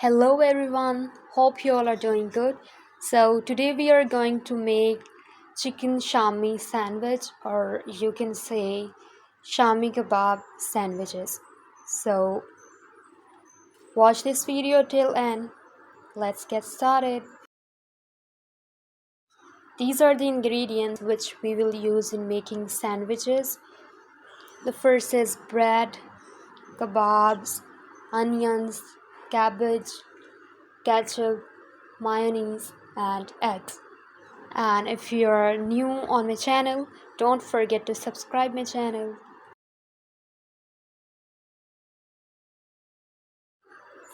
Hello everyone, hope you all are doing good. So today we are going to make chicken shami sandwich, or you can say shami kebab sandwiches. So watch this video till end. Let's get started. These are the ingredients which we will use in making sandwiches. The first is bread, kebabs, onions, cabbage, ketchup, mayonnaise, and eggs. And if you're new on my channel, don't forget to subscribe my channel.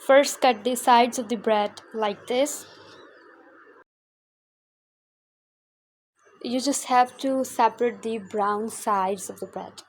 First, cut the sides of the bread like this. You just have to separate the brown sides of the bread.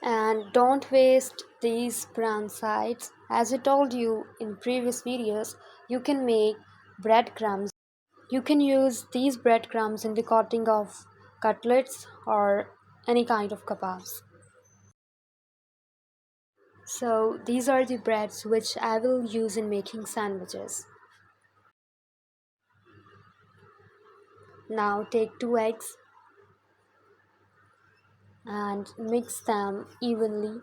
And don't waste these brown sides. As I told you in previous videos, you can make breadcrumbs. You can use these breadcrumbs in the coating of cutlets or any kind of kebabs. So these are the breads which I will use in making sandwiches. Now take two eggs and mix them evenly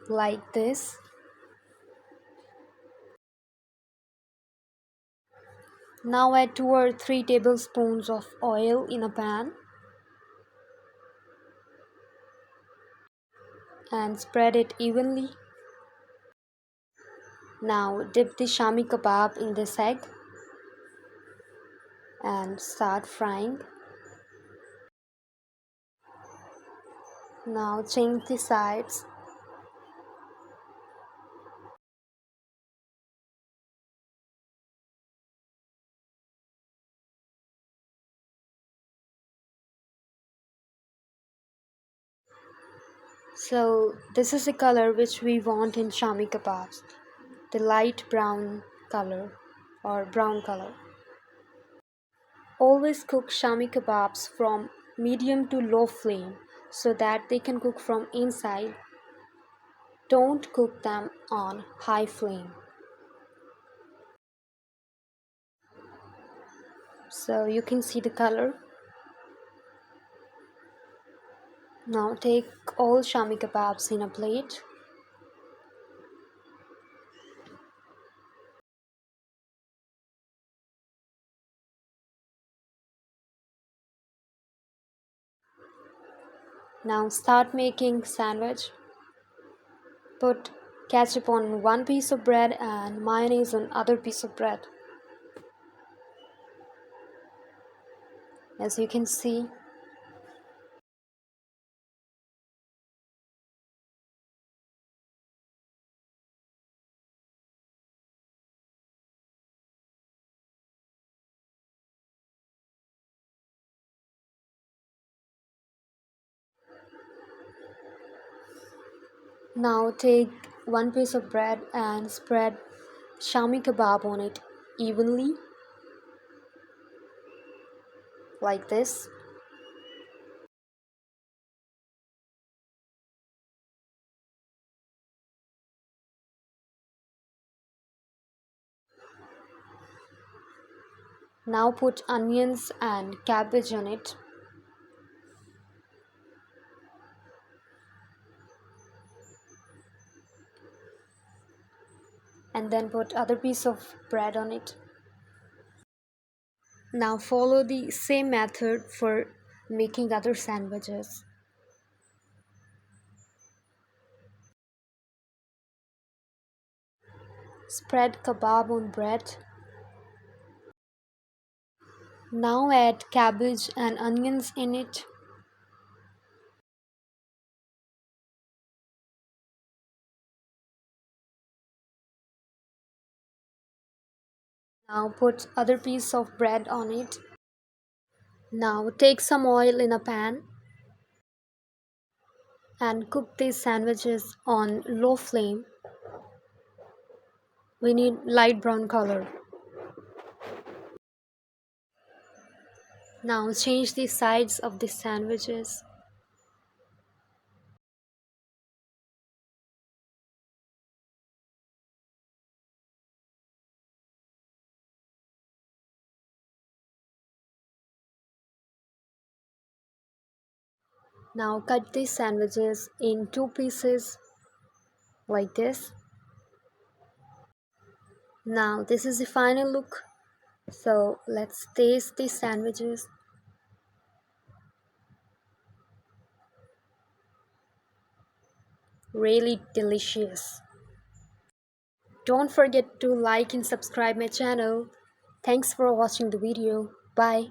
like this. Now add 2 or 3 tablespoons of oil in a pan and spread it evenly. Now dip the shami kebab in this egg and start frying. Now change the sides. So this is the color which we want in shami kebabs, the light brown color or brown color. Always cook shami kebabs from medium to low flame so that they can cook from inside. Don't cook them on high flame. So you can see the color. Now take all shami kebabs in a plate. Now start making sandwich. Put ketchup on one piece of bread and mayonnaise on other piece of bread. As you can see, now take one piece of bread and spread shami kebab on it evenly like this. Now put onions and cabbage on it. And then put other piece of bread on it. Now follow the same method for making other sandwiches. Spread kebab on bread. Now add cabbage and onions in it. Now put other piece of bread on it. Now take some oil in a pan and cook these sandwiches on low flame. We need light brown color. Now change the sides of the sandwiches. Now cut these sandwiches in two pieces like this. Now this is the final look. So let's taste these sandwiches. Really delicious. Don't forget to like and subscribe my channel. Thanks for watching the video. Bye.